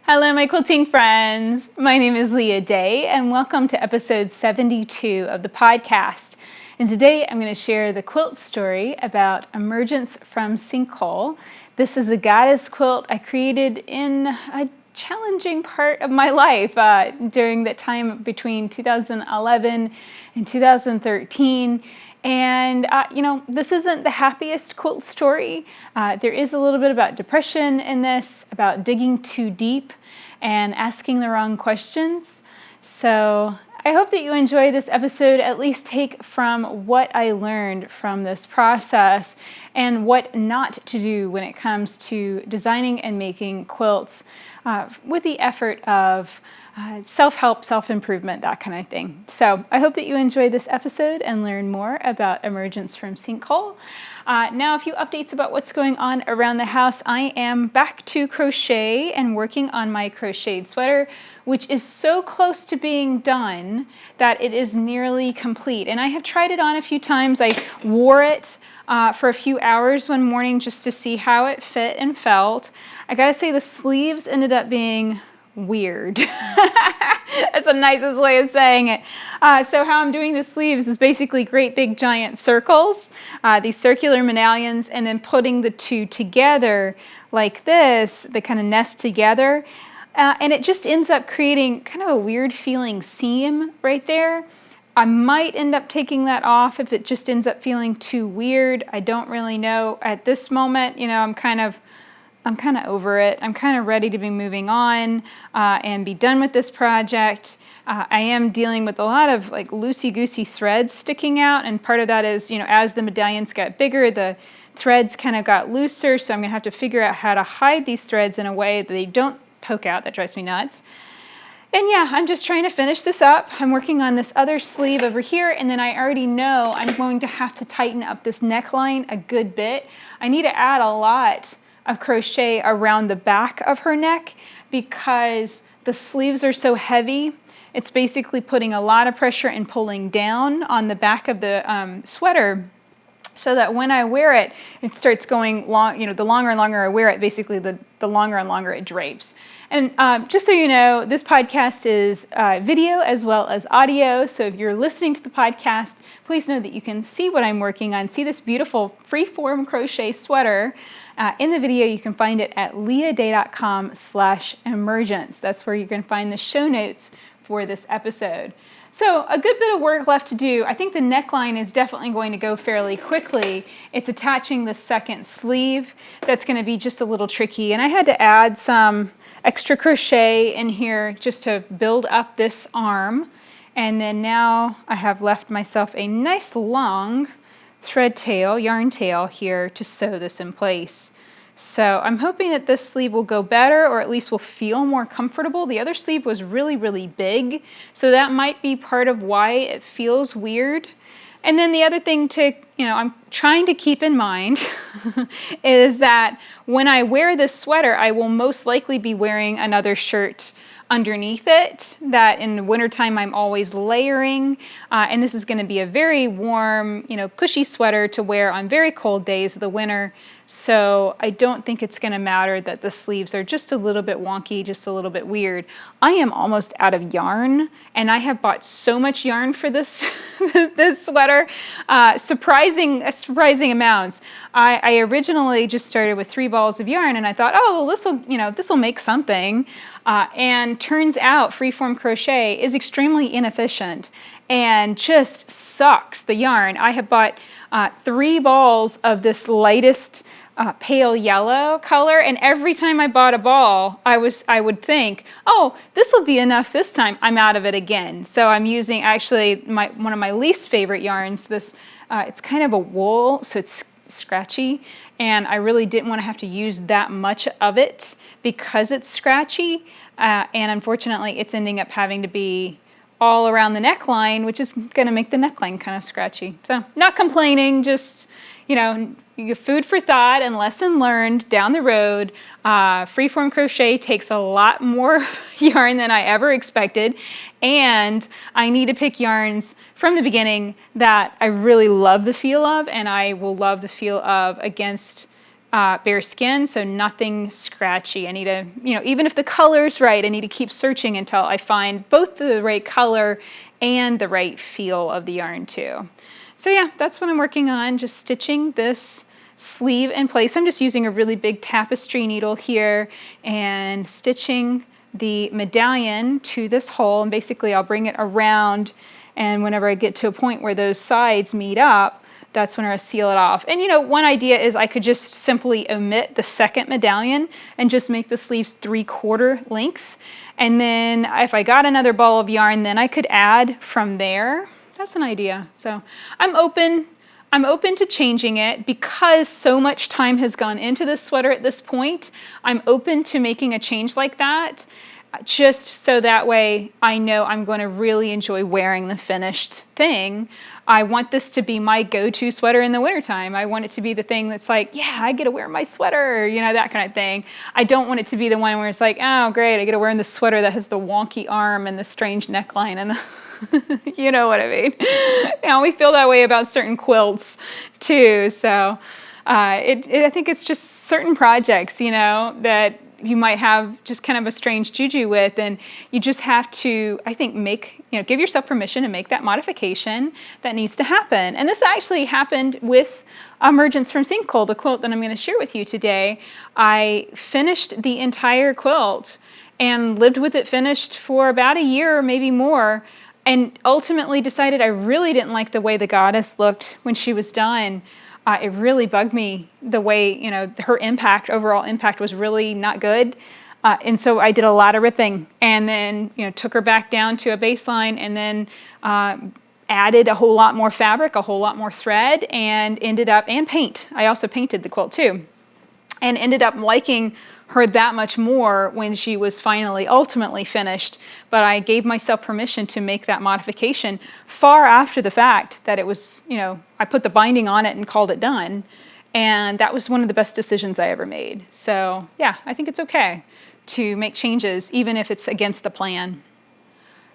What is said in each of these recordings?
Hello, my quilting friends. My name is Leah Day, and welcome to episode 72 of the podcast. And today I'm going to share the quilt story about Emergence from Sinkhole. This is a goddess quilt I created in a challenging part of my life during that time between 2011 and 2013. And, this isn't the happiest quilt story. There is a little bit about depression in this, about digging too deep and asking the wrong questions. So I hope that you enjoy this episode, at least take from what I learned from this process and what not to do when it comes to designing and making quilts with the effort of self-help, self-improvement, that kind of thing. So I hope that you enjoy this episode and learn more about Emergence from Sinkhole. Now, a few updates about what's going on around the house. I am back to crochet and working on my crocheted sweater, which is so close to being done that it is nearly complete. And I have tried it on a few times. I wore it for a few hours one morning just to see how it fit and felt. I gotta say the sleeves ended up being weird. That's the nicest way of saying it. So how I'm doing the sleeves is basically great big giant circles, these circular medallions, and then putting the two together like this, they kind of nest together. And it just ends up creating kind of a weird feeling seam right there. I might end up taking that off if it just ends up feeling too weird. I don't really know at this moment. I'm kind of over it. I'm kind of ready to be moving on and be done with this project. I am dealing with a lot of like loosey-goosey threads sticking out, and part of that is, as the medallions got bigger, the threads kind of got looser, so I'm gonna have to figure out how to hide these threads in a way that they don't poke out. That drives me nuts. And yeah, I'm just trying to finish this up. I'm working on this other sleeve over here, and then I already know I'm going to have to tighten up this neckline a good bit. I need to add a lot of crochet around the back of her neck because the sleeves are so heavy. It's basically putting a lot of pressure and pulling down on the back of the sweater, so that when I wear it, it starts going long. The longer and longer I wear it, basically the longer and longer it drapes. And just so you know, this podcast is video as well as audio. So if you're listening to the podcast, please know that you can see what I'm working on. See this beautiful freeform crochet sweater. In the video, you can find it at leahday.com/emergence. That's where you can find the show notes for this episode. So a good bit of work left to do. I think the neckline is definitely going to go fairly quickly. It's attaching the second sleeve that's going to be just a little tricky. And I had to add some extra crochet in here just to build up this arm. And then now I have left myself a nice long thread tail, yarn tail here to sew this in place. So I'm hoping that this sleeve will go better, or at least will feel more comfortable. The other sleeve was really, really big, so that might be part of why it feels weird. And then the other thing I'm trying to keep in mind is that when I wear this sweater, I will most likely be wearing another shirt underneath it, that in the wintertime I'm always layering, and this is going to be a very warm, cushy sweater to wear on very cold days of the winter. So I don't think it's going to matter that the sleeves are just a little bit wonky, just a little bit weird. I am almost out of yarn, and I have bought so much yarn for this this sweater, surprising amounts. I originally just started with 3 balls of yarn, and I thought, oh, well, this will make something. And turns out freeform crochet is extremely inefficient and just sucks the yarn. I have bought 3 balls of this lightest pale yellow color, and every time I bought a ball, I would think, oh, this will be enough this time. I'm out of it again. So I'm using actually one of my least favorite yarns. This it's kind of a wool, so it's scratchy, and I really didn't want to have to use that much of it because it's scratchy, and unfortunately it's ending up having to be all around the neckline, which is going to make the neckline kind of scratchy. So not complaining, just food for thought and lesson learned down the road. Freeform crochet takes a lot more yarn than I ever expected, and I need to pick yarns from the beginning that I really love the feel of, and I will love the feel of against bare skin, so nothing scratchy. I need to, even if the color's right, I need to keep searching until I find both the right color and the right feel of the yarn too. So yeah, that's what I'm working on, just stitching this sleeve in place. I'm just using a really big tapestry needle here and stitching the medallion to this hole, and basically I'll bring it around, and whenever I get to a point where those sides meet up, that's when I'll seal it off. And one idea is I could just simply omit the second medallion and just make the sleeves 3/4 length. And then if I got another ball of yarn, then I could add from there. That's an idea. So I'm open to changing it because so much time has gone into this sweater at this point. I'm open to making a change like that, just so that way I know I'm going to really enjoy wearing the finished thing. I want this to be my go-to sweater in the wintertime. I want it to be the thing that's like, yeah, I get to wear my sweater, that kind of thing. I don't want it to be the one where it's like, oh, great, I get to wear this sweater that has the wonky arm and the strange neckline and the you know what I mean? We feel that way about certain quilts too. So I think it's just certain projects, that you might have just kind of a strange juju with, and you just have to, I think, give yourself permission to make that modification that needs to happen. And this actually happened with Emergence from Sinkhole, the quilt that I'm going to share with you today. I finished the entire quilt and lived with it finished for about a year or maybe more, and ultimately decided I really didn't like the way the goddess looked when she was done. It really bugged me the way, her overall impact was really not good. And so I did a lot of ripping and then, took her back down to a baseline and then added a whole lot more fabric, a whole lot more thread, and paint. I also painted the quilt too, and ended up liking her that much more when she was ultimately finished. But I gave myself permission to make that modification far after the fact that it was, I put the binding on it and called it done. And that was one of the best decisions I ever made. So yeah, I think it's okay to make changes even if it's against the plan.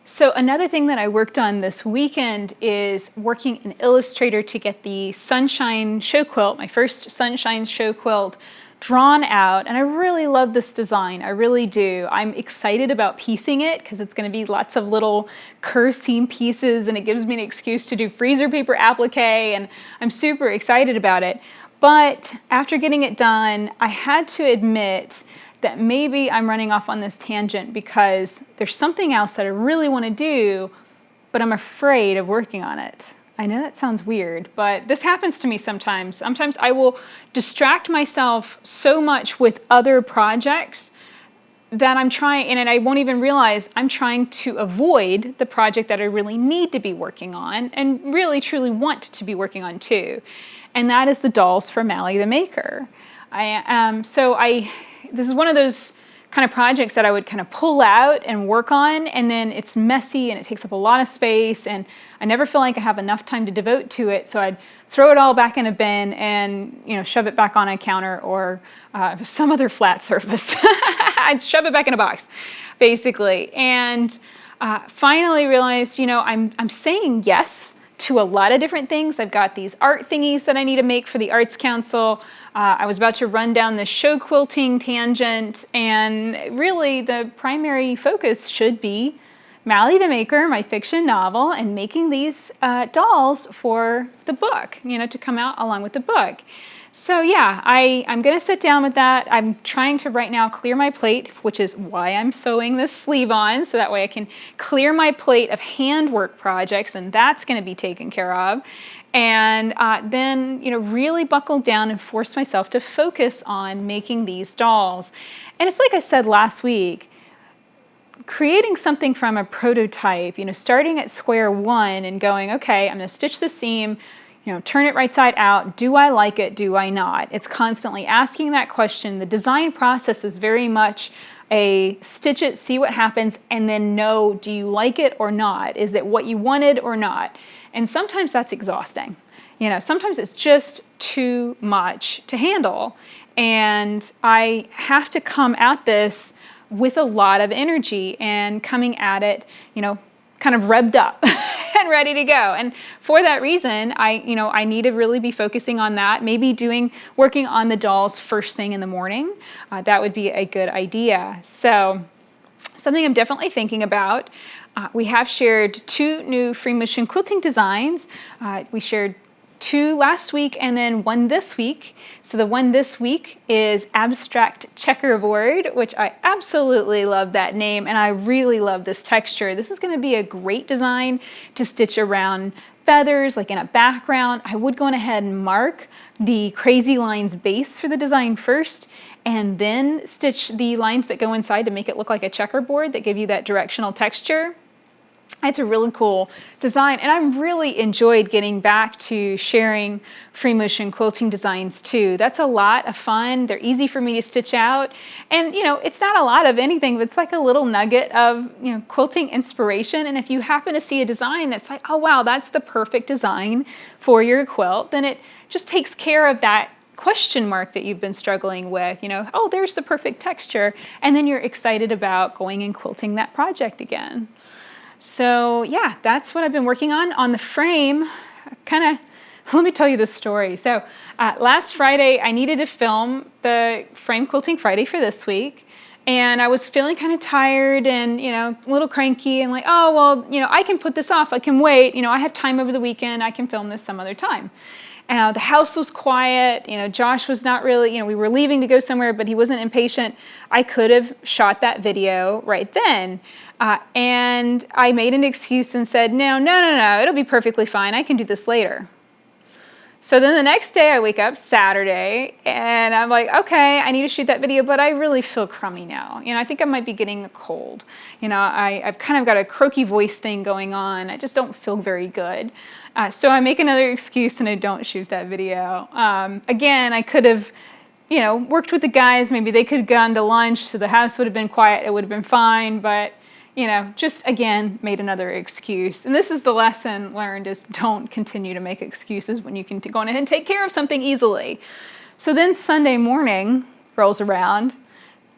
So another thing that I worked on this weekend is working in Illustrator to get the Sunshine show quilt, my first Sunshine show quilt, drawn out, and I really love this design. I really do. I'm excited about piecing it because it's going to be lots of little curve seam pieces, and it gives me an excuse to do freezer paper applique, and I'm super excited about it. But after getting it done, I had to admit that maybe I'm running off on this tangent because there's something else that I really want to do, but I'm afraid of working on it. I know that sounds weird, but this happens to me sometimes. Sometimes I will distract myself so much with other projects that I'm trying, and I won't even realize I'm trying to avoid the project that I really need to be working on and really truly want to be working on too. And that is the dolls for Mally the Maker. This is one of those kind of projects that I would kind of pull out and work on, and then it's messy and it takes up a lot of space, and I never feel like I have enough time to devote to it, so I'd throw it all back in a bin and shove it back on a counter or some other flat surface. I'd shove it back in a box, basically, and finally realized, I'm saying yes to a lot of different things. I've got these art thingies that I need to make for the Arts Council. I was about to run down the show quilting tangent, and really the primary focus should be Mally the Maker, my fiction novel, and making these dolls for the book, to come out along with the book. So yeah, I'm going to sit down with that. I'm trying to right now clear my plate, which is why I'm sewing this sleeve on, so that way I can clear my plate of handwork projects, and that's going to be taken care of. And then, really buckle down and force myself to focus on making these dolls. And it's like I said last week, creating something from a prototype, starting at square one and going, okay, I'm going to stitch the seam, turn it right side out. Do I like it? Do I not? It's constantly asking that question. The design process is very much a stitch it, see what happens, and then know, do you like it or not? Is it what you wanted or not? And sometimes that's exhausting. Sometimes it's just too much to handle. And I have to come at this with a lot of energy and coming at it, kind of revved up. and ready to go. And for that reason, I need to really be focusing on that. Maybe working on the dolls first thing in the morning. That would be a good idea. So something I'm definitely thinking about. We have shared 2 new free motion quilting designs. We shared 2 last week and then 1 this week. So the one this week is Abstract Checkerboard, which I absolutely love that name, and I really love this texture. This is going to be a great design to stitch around feathers, like in a background. I would go ahead and mark the Crazy Lines base for the design first, and then stitch the lines that go inside to make it look like a checkerboard that give you that directional texture. It's a really cool design, and I've really enjoyed getting back to sharing free motion quilting designs too. That's a lot of fun. They're easy for me to stitch out, and it's not a lot of anything, but it's like a little nugget of quilting inspiration. And if you happen to see a design that's like, oh wow, that's the perfect design for your quilt, then it just takes care of that question mark that you've been struggling with. Oh, there's the perfect texture, and then you're excited about going and quilting that project again. So yeah, that's what I've been working on the frame. Let me tell you this story. So last Friday, I needed to film the frame quilting Friday for this week. And I was feeling kind of tired and, a little cranky and like, oh, well, I can put this off. I can wait. I have time over the weekend. I can film this some other time. The house was quiet. Josh was not really, we were leaving to go somewhere, but he wasn't impatient. I could have shot that video right then. And I made an excuse and said, no, it'll be perfectly fine. I can do this later. So then the next day I wake up, Saturday, and I'm like, okay, I need to shoot that video, but I really feel crummy now. I think I might be getting a cold. I've kind of got a croaky voice thing going on. I just don't feel very good. So I make another excuse and I don't shoot that video. Again, I could have, worked with the guys. Maybe they could have gone to lunch, so the house would have been quiet. It would have been fine, but just again, made another excuse. And this is the lesson learned, is don't continue to make excuses when you can go ahead and take care of something easily. So then Sunday morning rolls around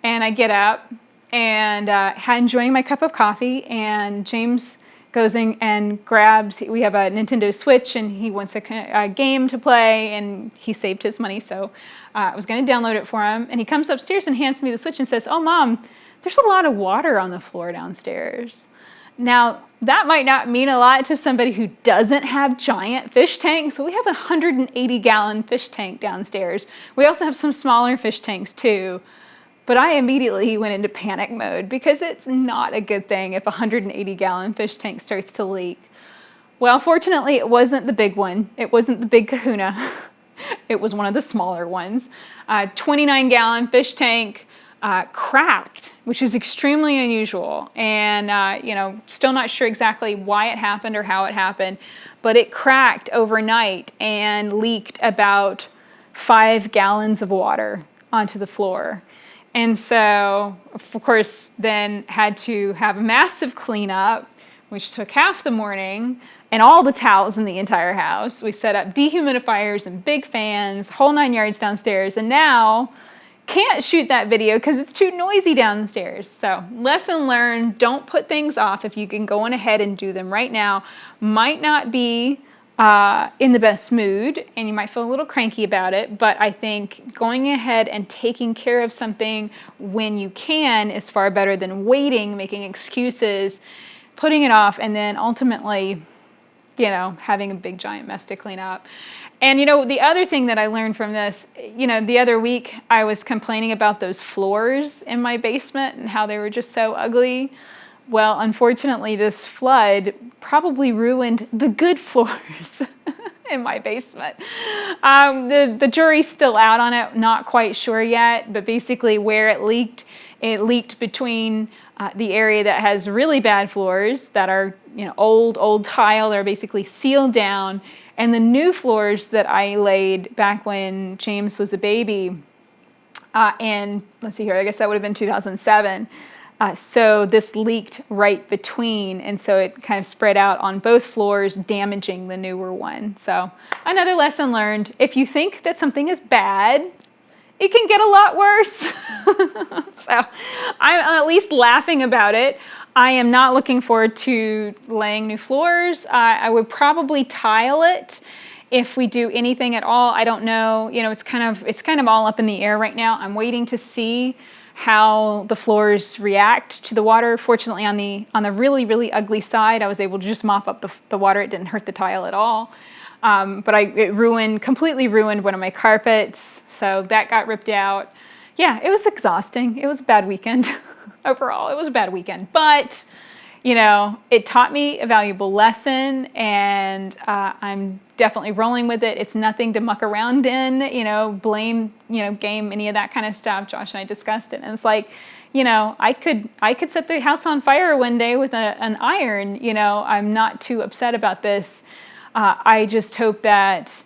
and I get up and enjoying my cup of coffee, and James goes in and grabs, we have a Nintendo Switch and he wants a game to play, and he saved his money, so I was going to download it for him. And he comes upstairs and hands me the Switch and says, oh Mom, there's a lot of water on the floor downstairs. Now, that might not mean a lot to somebody who doesn't have giant fish tanks. So we have a 180-gallon fish tank downstairs. We also have some smaller fish tanks too. But I immediately went into panic mode, because it's not a good thing if a 180-gallon fish tank starts to leak. Well, fortunately, it wasn't the big one. It wasn't the big kahuna. It was one of the smaller ones. 29-gallon fish tank. Cracked, which is extremely unusual, and still not sure exactly why it happened or how it happened, but it cracked overnight and leaked about 5 gallons of water onto the floor. And so, of course, then had to have a massive cleanup, which took half the morning, and all the towels in the entire house. We set up dehumidifiers and big fans, whole 9 yards downstairs, and now can't shoot that video because it's too noisy downstairs. So lesson learned, don't put things off if you can go on ahead and do them right now. Might not be in the best mood and you might feel a little cranky about it, but I think going ahead and taking care of something when you can is far better than waiting, making excuses, putting it off, and then ultimately, having a big giant mess to clean up. And the other thing that I learned from this, the other week I was complaining about those floors in my basement and how they were just so ugly. Well, unfortunately, this flood probably ruined the good floors in my basement. The jury's still out on it, not quite sure yet, but basically where it leaked between the area that has really bad floors that are old tile, they're basically sealed down, and the new floors that I laid back when James was a baby, and let's see here, I guess that would have been 2007. So this leaked right between, and so it kind of spread out on both floors, damaging the newer one. So another lesson learned, if you think that something is bad, it can get a lot worse. So I'm at least laughing about it. I am not looking forward to laying new floors. I would probably tile it if we do anything at all. I don't know. You know, it's kind of all up in the air right now. I'm waiting to see how the floors react to the water. Fortunately, on the really, really ugly side, I was able to just mop up the water. It didn't hurt the tile at all. But it completely ruined one of my carpets. So that got ripped out. Yeah, it was exhausting. It was a bad weekend. Overall, it was a bad weekend. But, you know, it taught me a valuable lesson, and I'm definitely rolling with it. It's nothing to muck around in, you know, blame, you know, game, any of that kind of stuff. Josh and I discussed it. And it's like, you know, I could set the house on fire one day with an iron. You know, I'm not too upset about this. I just hope that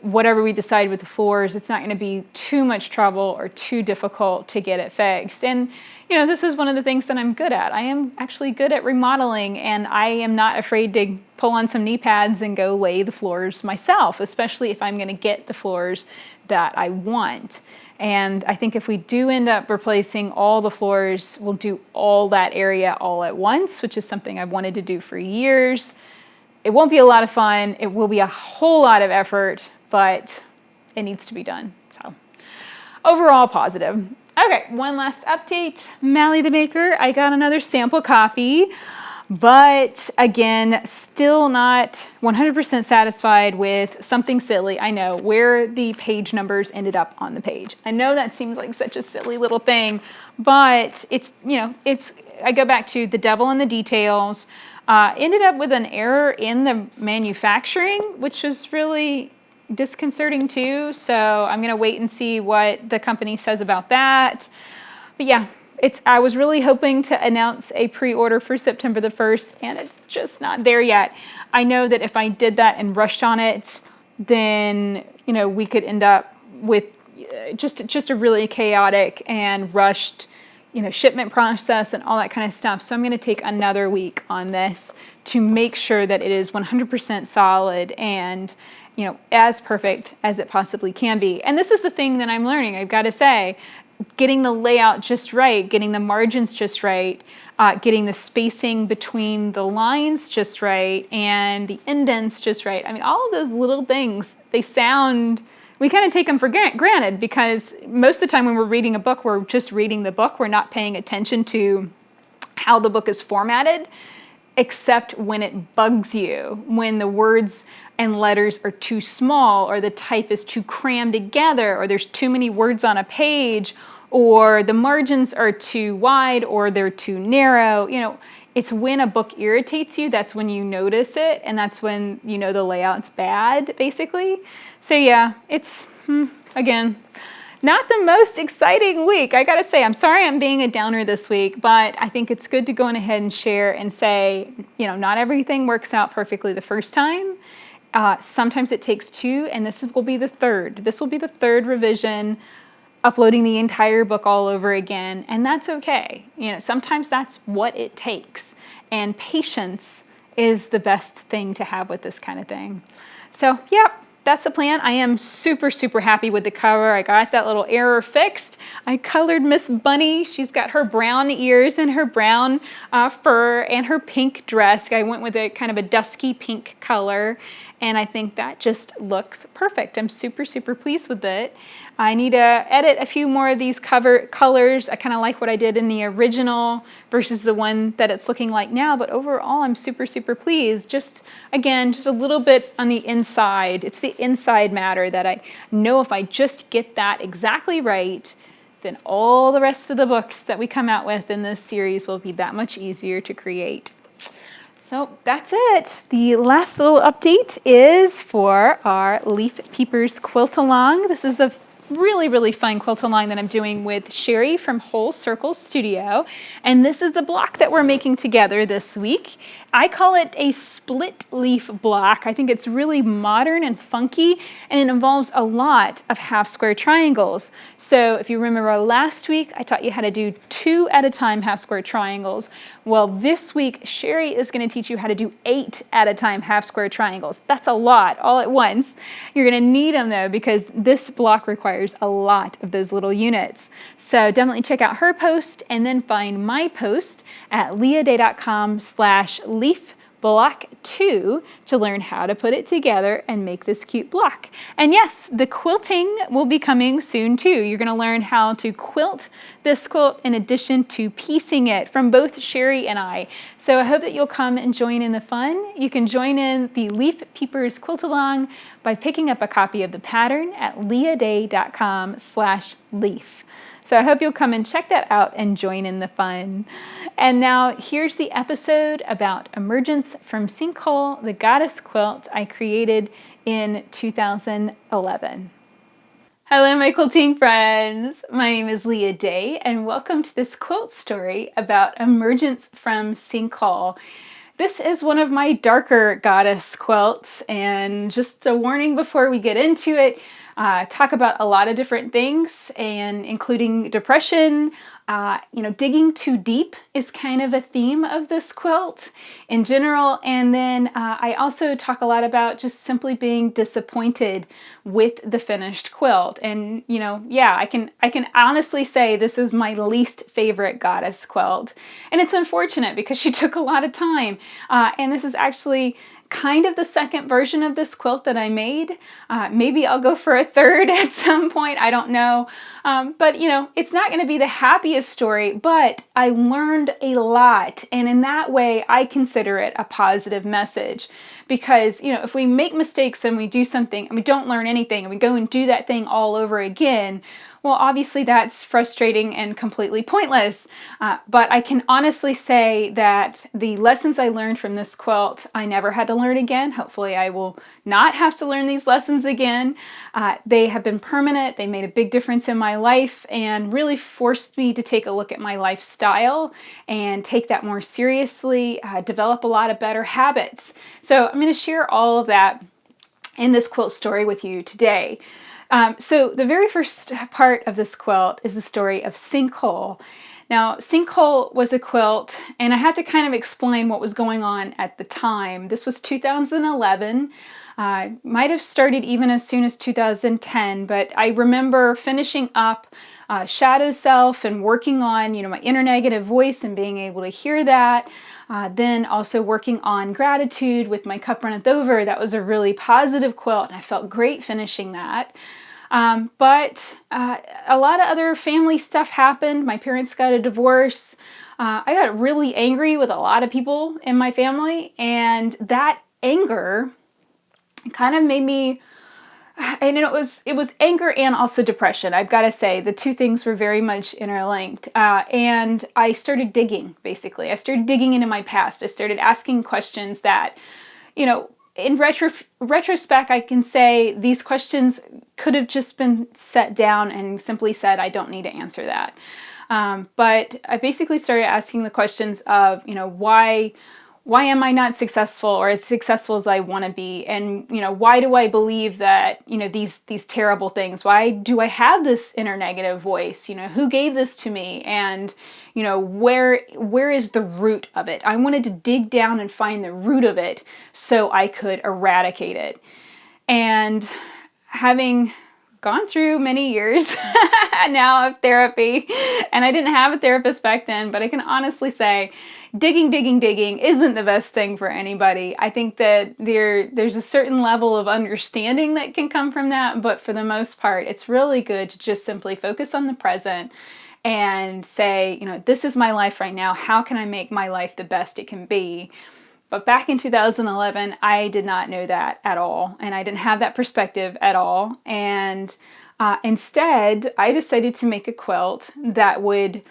whatever we decide with the floors, it's not going to be too much trouble or too difficult to get it fixed. And, you know, this is one of the things that I'm good at. I am actually good at remodeling, and I am not afraid to pull on some knee pads and go lay the floors myself, especially if I'm going to get the floors that I want. And I think if we do end up replacing all the floors, we'll do all that area all at once, which is something I've wanted to do for years. It won't be a lot of fun. It will be a whole lot of effort, but it needs to be done. So overall positive. Okay, one last update. Mally the Maker, I got another sample copy, but again, still not 100% satisfied with something silly. I know, where the page numbers ended up on the page. I know that seems like such a silly little thing, but it's, you know, I go back to the devil in the details. Ended up with an error in the manufacturing, which was really disconcerting too. So I'm going to wait and see what the company says about that. But yeah, I was really hoping to announce a pre-order for September the 1st, and it's just not there yet. I know that if I did that and rushed on it, then, you know, we could end up with just a really chaotic and rushed, you know, shipment process and all that kind of stuff. So I'm going to take another week on this to make sure that it is 100% solid and, you know, as perfect as it possibly can be. And this is the thing that I'm learning, I've got to say, getting the layout just right, getting the margins just right, getting the spacing between the lines just right, and the indents just right. I mean, all of those little things, we kind of take them for granted, because most of the time when we're reading a book, we're just reading the book. We're not paying attention to how the book is formatted, except when it bugs you, when the words and letters are too small, or the type is too crammed together, or there's too many words on a page, or the margins are too wide, or they're too narrow. You know, it's when a book irritates you, that's when you notice it, and that's when you know the layout's bad, basically. So yeah, it's, again, not the most exciting week. I gotta say, I'm sorry I'm being a downer this week, but I think it's good to go on ahead and share and say, you know, not everything works out perfectly the first time. Sometimes it takes two, and this will be the third. This will be the third revision, uploading the entire book all over again, and that's okay. You know, sometimes that's what it takes, and patience is the best thing to have with this kind of thing. So, yeah. That's the plan. I am super, super happy with the cover. I got that little error fixed. I colored Miss Bunny. She's got her brown ears and her brown fur and her pink dress. I went with a kind of a dusky pink color, and I think that just looks perfect. I'm super, super pleased with it. I need to edit a few more of these cover colors. I kind of like what I did in the original versus the one that it's looking like now, but overall I'm super, super pleased. Just, again, just a little bit on the inside. It's the inside matter that I know if I just get that exactly right, then all the rest of the books that we come out with in this series will be that much easier to create. So that's it. The last little update is for our Leaf Peepers quilt along. This is the really, really fun quilt along that I'm doing with Sherry from Whole Circle Studio. And this is the block that we're making together this week. I call it a split leaf block. I think it's really modern and funky, and it involves a lot of half square triangles. So if you remember last week, I taught you how to do 2 at a time half square triangles. Well, this week, Sherry is going to teach you how to do 8 at a time half square triangles. That's a lot all at once. You're going to need them though, because this block requires requires a lot of those little units. So definitely check out her post and then find my post at leahday.com/leaf block 2 to learn how to put it together and make this cute block. And yes, the quilting will be coming soon too. You're going to learn how to quilt this quilt in addition to piecing it from both Sherry and I. So I hope that you'll come and join in the fun. You can join in the Leaf Peepers Quilt Along by picking up a copy of the pattern at leahday.com/leaf. So I hope you'll come and check that out and join in the fun. And now here's the episode about Emergence from Sinkhole, the goddess quilt I created in 2011. Hello, my quilting friends. My name is Leah Day, and welcome to this quilt story about Emergence from Sinkhole. This is one of my darker goddess quilts, and just a warning before we get into it, talk about a lot of different things, and including depression. Digging too deep is kind of a theme of this quilt in general. And then I also talk a lot about just simply being disappointed with the finished quilt. And I can honestly say this is my least favorite goddess quilt. And it's unfortunate because she took a lot of time. And this is actually kind of the second version of this quilt that I made. Maybe I'll go for a third at some point. I don't know. But it's not going to be the happiest story, but I learned a lot. And in that way, I consider it a positive message. Because, if we make mistakes and we do something and we don't learn anything and we go and do that thing all over again, well, obviously that's frustrating and completely pointless. But I can honestly say that the lessons I learned from this quilt, I never had to learn again. Hopefully I will not have to learn these lessons again. They have been permanent. They made a big difference in my life and really forced me to take a look at my lifestyle and take that more seriously, develop a lot of better habits. So I'm going to share all of that in this quilt story with you today. So the very first part of this quilt is the story of Sinkhole. Now, Sinkhole was a quilt, and I have to kind of explain what was going on at the time. This was 2011. Might have started even as soon as 2010, but I remember finishing up Shadow Self and working on, my inner negative voice and being able to hear that. Then also working on Gratitude with My Cup Runneth Over. That was a really positive quilt, and I felt great finishing that. But a lot of other family stuff happened. My parents got a divorce. I got really angry with a lot of people in my family, and that anger kind of made me, and it was anger and also depression. I've got to say the two things were very much interlinked. And I started digging, basically. I started digging into my past. I started asking questions that, in retrospect, I can say these questions could have just been set down and simply said, I don't need to answer that. But I basically started asking the questions of, why am I not successful or as successful as I want to be? And, why do I believe that, these terrible things? Why do I have this inner negative voice? Who gave this to me? And, where is the root of it? I wanted to dig down and find the root of it so I could eradicate it. And having gone through many years now of therapy, and I didn't have a therapist back then, but I can honestly say digging isn't the best thing for anybody. I think that there's a certain level of understanding that can come from that, but for the most part, it's really good to just simply focus on the present and say, this is my life right now. How can I make my life the best it can be? But back in 2011, I did not know that at all, and I didn't have that perspective at all. And instead, I decided to make a quilt that would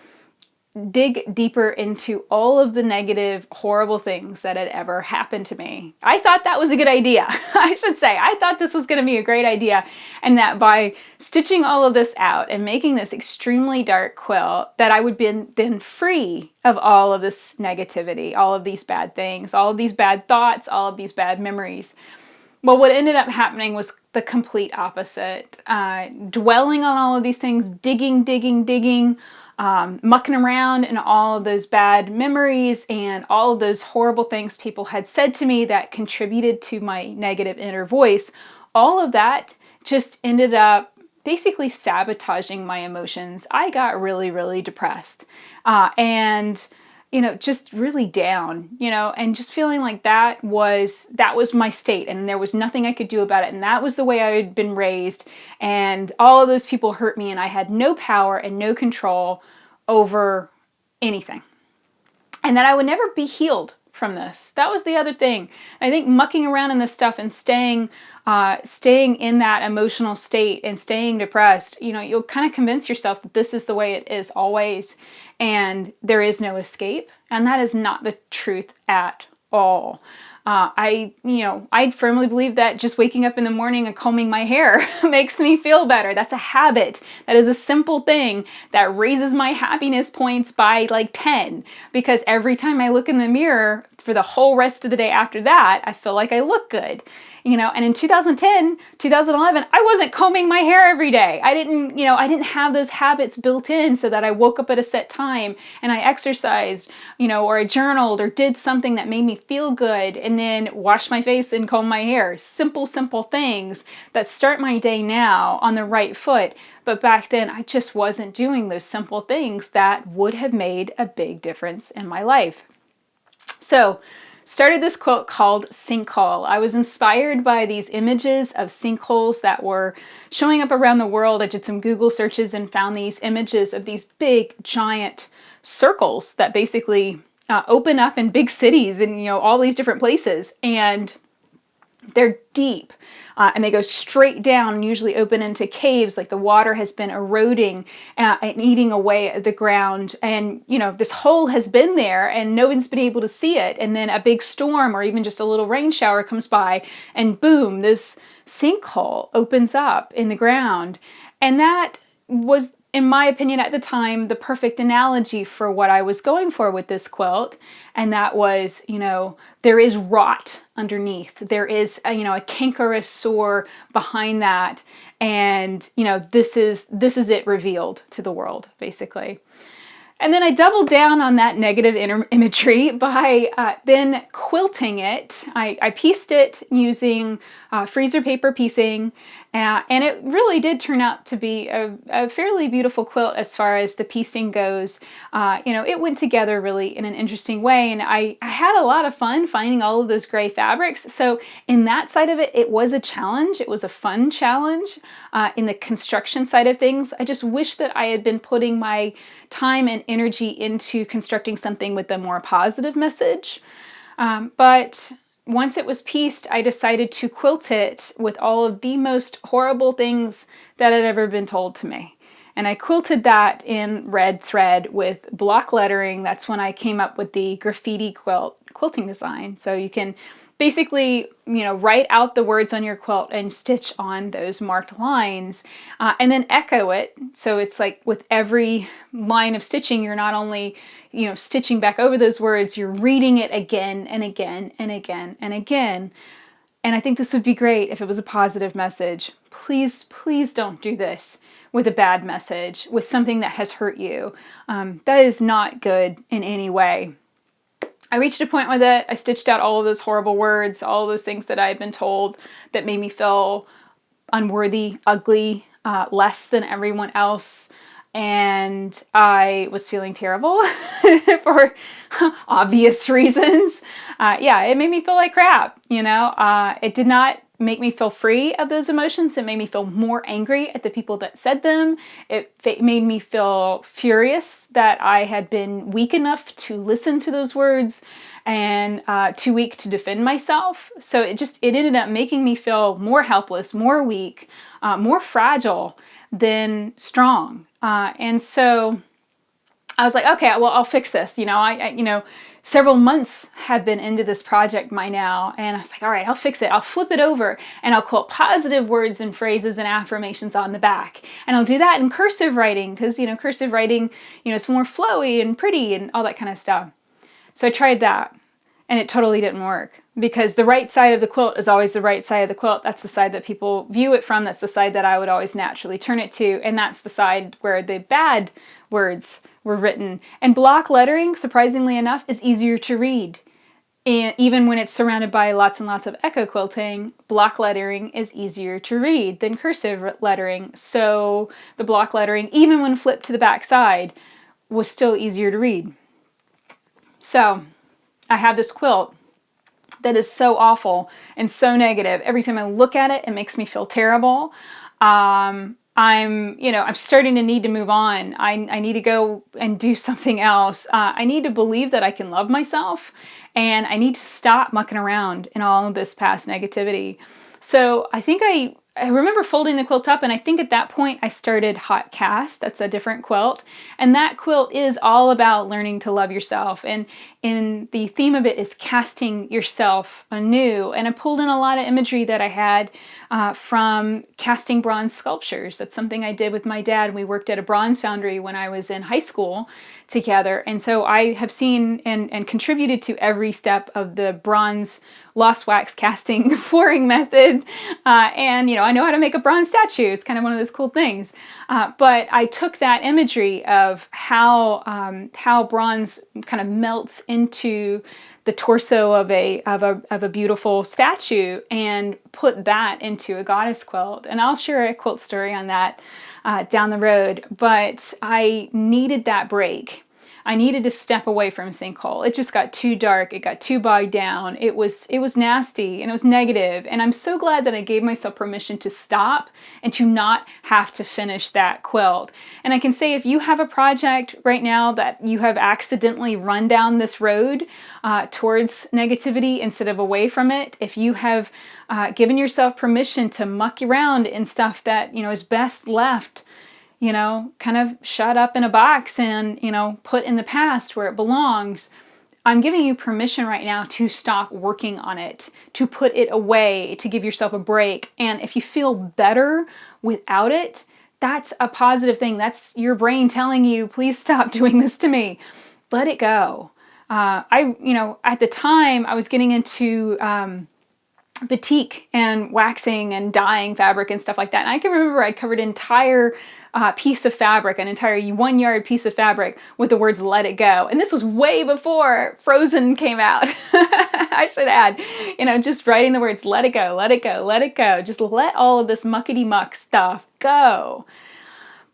dig deeper into all of the negative, horrible things that had ever happened to me. I thought that was a good idea. I should say, I thought this was going to be a great idea, and that by stitching all of this out and making this extremely dark quilt, that I would be then free of all of this negativity, all of these bad things, all of these bad thoughts, all of these bad memories. Well, what ended up happening was the complete opposite. Dwelling on all of these things, digging, mucking around in all of those bad memories and all of those horrible things people had said to me that contributed to my negative inner voice, all of that just ended up basically sabotaging my emotions, I got really, really depressed. And just really down, and just feeling like that was my state, and there was nothing I could do about it. And that was the way I had been raised. And all of those people hurt me, and I had no power and no control over anything. And that I would never be healed from this. That was the other thing. I think mucking around in this stuff and staying in that emotional state and staying depressed, you'll kind of convince yourself that this is the way it is always, and there is no escape. And that is not the truth at all. I firmly believe that just waking up in the morning and combing my hair makes me feel better. That's a habit. That is a simple thing that raises my happiness points by like 10, because every time I look in the mirror for the whole rest of the day after that, I feel like I look good. And in 2010, 2011, I wasn't combing my hair every day. I didn't have those habits built in so that I woke up at a set time and I exercised, or I journaled or did something that made me feel good, and then washed my face and comb my hair. Simple, simple things that start my day now on the right foot. But back then, I just wasn't doing those simple things that would have made a big difference in my life. So, started this quilt called Sinkhole. I was inspired by these images of sinkholes that were showing up around the world. I did some Google searches and found these images of these big, giant circles that basically open up in big cities and, all these different places. And they're deep. And they go straight down and usually open into caves, like the water has been eroding and eating away at the ground. And, this hole has been there and no one's been able to see it. And then a big storm or even just a little rain shower comes by and boom, this sinkhole opens up in the ground. And that was, in my opinion at the time, the perfect analogy for what I was going for with this quilt. And that was, there is rot underneath. There is, a cankerous sore behind that. And, this is it revealed to the world, basically. And then I doubled down on that negative imagery by then quilting it. I pieced it using freezer paper piecing, and it really did turn out to be a fairly beautiful quilt as far as the piecing goes. It went together really in an interesting way, and I had a lot of fun finding all of those gray fabrics. So in that side of it, it was a challenge. It was a fun challenge. In the construction side of things, I just wish that I had been putting my time and energy into constructing something with a more positive message. But once it was pieced, I decided to quilt it with all of the most horrible things that had ever been told to me. And I quilted that in red thread with block lettering. That's when I came up with the graffiti quilting design. So you can basically, write out the words on your quilt and stitch on those marked lines, and then echo it. So it's like with every line of stitching, you're not only, stitching back over those words, you're reading it again and again and again and again. And I think this would be great if it was a positive message. Please, please don't do this with a bad message, with something that has hurt you. That is not good in any way. I reached a point with it. I stitched out all of those horrible words, all of those things that I had been told that made me feel unworthy, ugly, less than everyone else. And I was feeling terrible for obvious reasons. It made me feel like crap, It did not make me feel free of those emotions. It made me feel more angry at the people that said them. It made me feel furious that I had been weak enough to listen to those words and too weak to defend myself. So it ended up making me feel more helpless, more weak, more fragile than strong. And so I was like, okay, well, I'll fix this. Several months had been into this project by now, and I was like, all right, I'll fix it. I'll flip it over and I'll quilt positive words and phrases and affirmations on the back. And I'll do that in cursive writing because, cursive writing, it's more flowy and pretty and all that kind of stuff. So I tried that and it totally didn't work because the right side of the quilt is always the right side of the quilt. That's the side that people view it from. That's the side that I would always naturally turn it to. And that's the side where the bad words were written. And block lettering, surprisingly enough, is easier to read. And even when it's surrounded by lots and lots of echo quilting, block lettering is easier to read than cursive lettering. So the block lettering, even when flipped to the back side, was still easier to read. So I have this quilt that is so awful and so negative. Every time I look at it, it makes me feel terrible. I'm starting to need to move on. I need to go and do something else. I need to believe that I can love myself, and I need to stop mucking around in all of this past negativity. So I think I remember folding the quilt up, and I think at that point I started Hot Cast. That's a different quilt. And that quilt is all about learning to love yourself. And the theme of it is casting yourself anew. And I pulled in a lot of imagery that I had from casting bronze sculptures. That's something I did with my dad. We worked at a bronze foundry when I was in high school together. And so I have seen and contributed to every step of the bronze lost wax casting pouring method. I know how to make a bronze statue. It's kind of one of those cool things. But I took that imagery of how bronze kind of melts into the torso of a beautiful statue and put that into a goddess quilt. And I'll share a quilt story on that down the road. But I needed that break. I needed to step away from Sinkhole. It just got too dark. It got too bogged down. It was nasty and it was negative. And I'm so glad that I gave myself permission to stop and to not have to finish that quilt. And I can say if you have a project right now that you have accidentally run down this road towards negativity instead of away from it, if you have given yourself permission to muck around in stuff that, is best left kind of shut up in a box and, put in the past where it belongs. I'm giving you permission right now to stop working on it, to put it away, to give yourself a break. And if you feel better without it, that's a positive thing. That's your brain telling you, please stop doing this to me. Let it go. At the time I was getting into batik and waxing and dyeing fabric and stuff like that. And I can remember I covered an entire piece of fabric, an entire 1 yard piece of fabric with the words "let it go." And this was way before Frozen came out. I should add, just writing the words "let it go, let it go, let it go." Just let all of this muckety muck stuff go.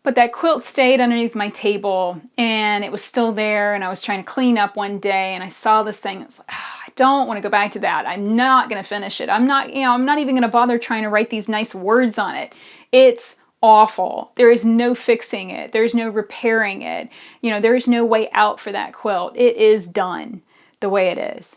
But that quilt stayed underneath my table and it was still there, and I was trying to clean up one day and I saw this thing. It's like, I don't want to go back to that. I'm not going to finish it. I'm not even going to bother trying to write these nice words on it. It's awful. There is no fixing it. There's no repairing it. There is no way out for that quilt. It is done the way it is.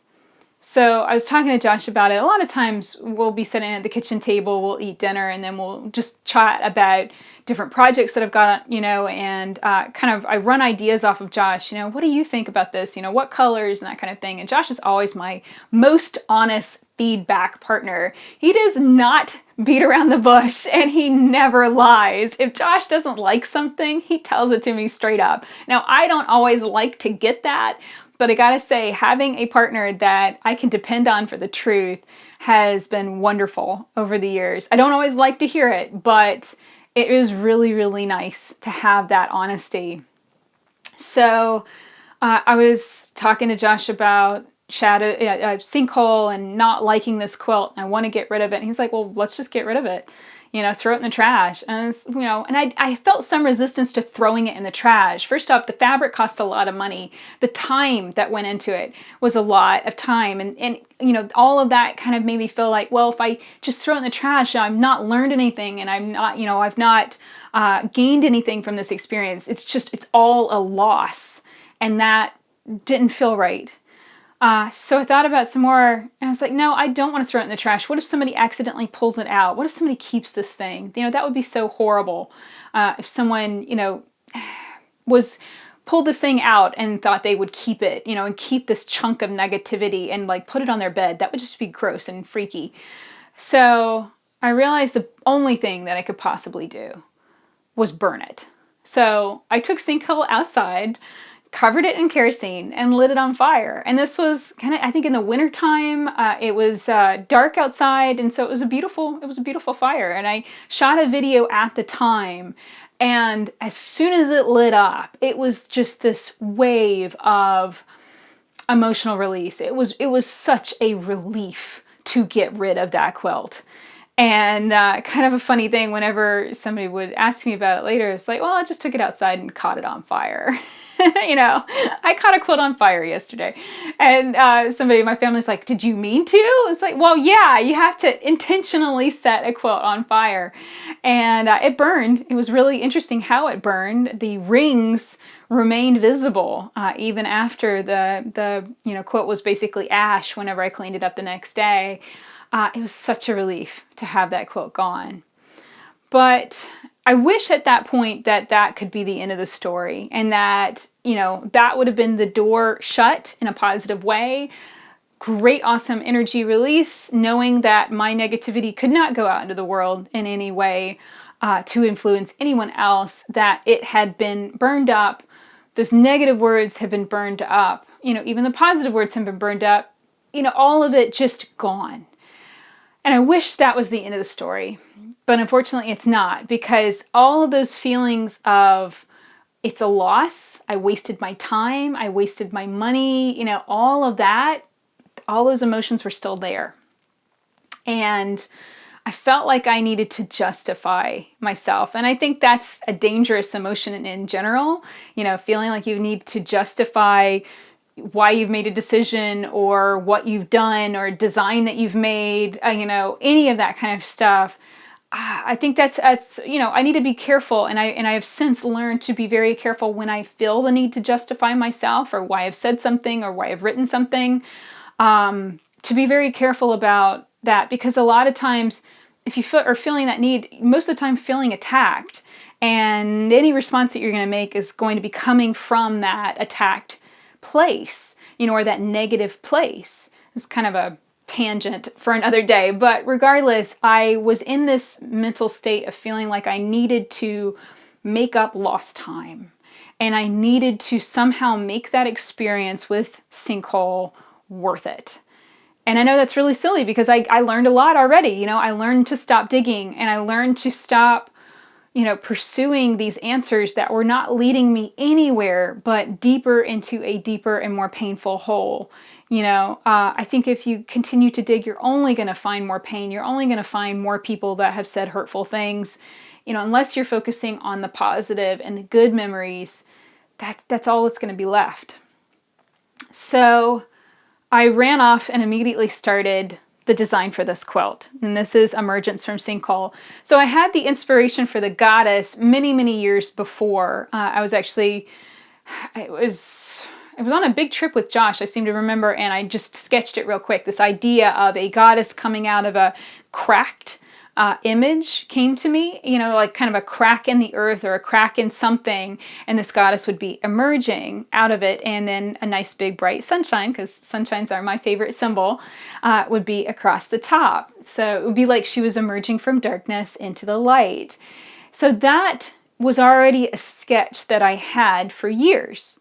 So I was talking to Josh about it. A lot of times we'll be sitting at the kitchen table, we'll eat dinner, and then we'll just chat about different projects that I've got, and I run ideas off of Josh. What do you think about this? What colors and that kind of thing. And Josh is always my most honest feedback partner. He does not beat around the bush and he never lies. If Josh doesn't like something, he tells it to me straight up. Now, I don't always like to get that, but I gotta say, having a partner that I can depend on for the truth has been wonderful over the years. I don't always like to hear it, but it is really, really nice to have that honesty. So I was talking to Josh about Sinkhole and not liking this quilt, and I want to get rid of it. And he's like, well, let's just get rid of it. Throw it in the trash. And, I felt some resistance to throwing it in the trash. First off, the fabric cost a lot of money. The time that went into it was a lot of time. And all of that kind of made me feel like, well, if I just throw it in the trash, I've not learned anything and I've not gained anything from this experience. It's all a loss. And that didn't feel right. So I thought about some more, and I was like, no, I don't want to throw it in the trash. What if somebody accidentally pulls it out? What if somebody keeps this thing? That would be so horrible. If someone, pulled this thing out and thought they would keep it, and keep this chunk of negativity and put it on their bed. That would just be gross and freaky. So I realized the only thing that I could possibly do was burn it. So I took Sinkhole outside, covered it in kerosene, and lit it on fire. And this was kind of, I think, in the wintertime. It was dark outside, and so it was a beautiful fire. And I shot a video at the time, and as soon as it lit up, it was just this wave of emotional release. It was such a relief to get rid of that quilt. And kind of a funny thing, whenever somebody would ask me about it later, it's like, well, I just took it outside and caught it on fire. I caught a quilt on fire yesterday. And somebody in my family's like, did you mean to? It's like, well, yeah, you have to intentionally set a quilt on fire. And it burned. It was really interesting how it burned. The rings remained visible even after the quilt was basically ash whenever I cleaned it up the next day. It was such a relief to have that quilt gone. But I wish at that point that could be the end of the story, and that, that would have been the door shut in a positive way. Great, awesome energy release, knowing that my negativity could not go out into the world in any way to influence anyone else, that it had been burned up. Those negative words have been burned up. Even the positive words have been burned up. All of it just gone. And I wish that was the end of the story. But unfortunately, it's not, because all of those feelings of it's a loss, I wasted my time, I wasted my money, all of that, all those emotions were still there. And I felt like I needed to justify myself. And I think that's a dangerous emotion in general, feeling like you need to justify why you've made a decision or what you've done or design that you've made, any of that kind of stuff. I think that's I need to be careful, and I have since learned to be very careful when I feel the need to justify myself or why I've said something or why I've written something, to be very careful about that, because a lot of times if you are feeling that need, most of the time feeling attacked, and any response that you're going to make is going to be coming from that attacked place, or that negative place. It's kind of a tangent for another day, but regardless, I was in this mental state of feeling like I needed to make up lost time, and I needed to somehow make that experience with Sinkhole worth it. And I know that's really silly, because I learned a lot already. I learned to stop digging, and I learned to stop pursuing these answers that were not leading me anywhere but deeper into a deeper and more painful hole. I think if you continue to dig, you're only going to find more pain. You're only going to find more people that have said hurtful things. Unless you're focusing on the positive and the good memories, that's all that's going to be left. So I ran off and immediately started the design for this quilt. And this is Emergence from Sinkhole. So I had the inspiration for the goddess many, many years before. It was on a big trip with Josh, I seem to remember, and I just sketched it real quick. This idea of a goddess coming out of a cracked image came to me, like kind of a crack in the earth or a crack in something, and this goddess would be emerging out of it, and then a nice big bright sunshine, because sunshines are my favorite symbol, would be across the top. So it would be like she was emerging from darkness into the light. So that was already a sketch that I had for years.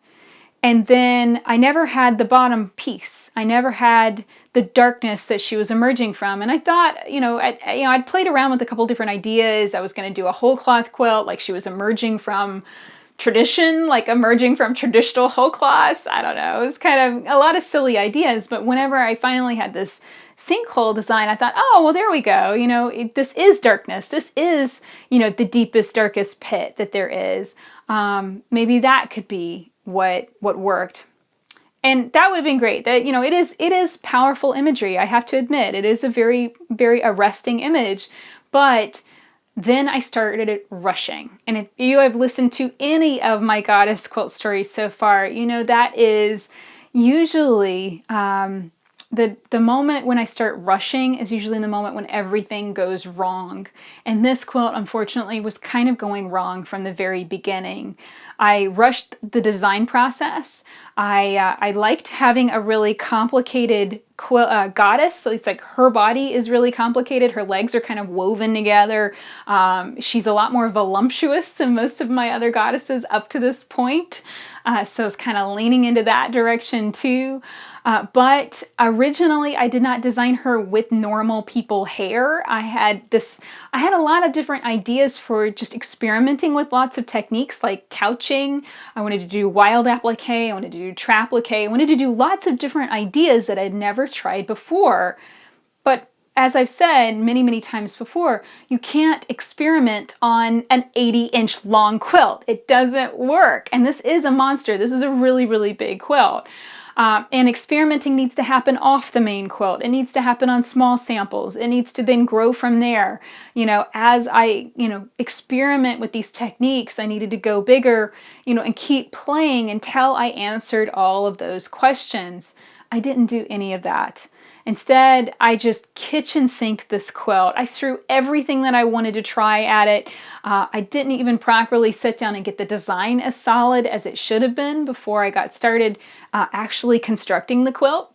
And then I never had the bottom piece. I never had the darkness that she was emerging from. And I thought, I'd played around with a couple different ideas. I was going to do a whole cloth quilt, like she was emerging from tradition, like emerging from traditional whole cloths. I don't know. It was kind of a lot of silly ideas. But whenever I finally had this Sinkhole design, I thought, oh, well, there we go. This is darkness. This is, the deepest, darkest pit that there is. Maybe that could be what worked. And that would have been great. That, it is powerful imagery, I have to admit. It is a very, very arresting image. But then I started rushing. And if you have listened to any of my goddess quilt stories so far, that is usually the moment when I start rushing is usually the moment when everything goes wrong. And this quilt, unfortunately, was kind of going wrong from the very beginning. I rushed the design process. I liked having a really complicated goddess. So it's like her body is really complicated. Her legs are kind of woven together. She's a lot more voluptuous than most of my other goddesses up to this point. So it's kind of leaning into that direction too. But originally I did not design her with normal people hair. I had a lot of different ideas for just experimenting with lots of techniques like couching stitching. I wanted to do wild applique. I wanted to do trapplique. I wanted to do lots of different ideas that I'd never tried before. But as I've said many, many times before, you can't experiment on an 80-inch long quilt. It doesn't work. And this is a monster. This is a really, really big quilt. And experimenting needs to happen off the main quilt. It needs to happen on small samples. It needs to then grow from there. As I, experiment with these techniques, I needed to go bigger, and keep playing until I answered all of those questions. I didn't do any of that. Instead, I just kitchen sinked this quilt. I threw everything that I wanted to try at it. I didn't even properly sit down and get the design as solid as it should have been before I got started actually constructing the quilt.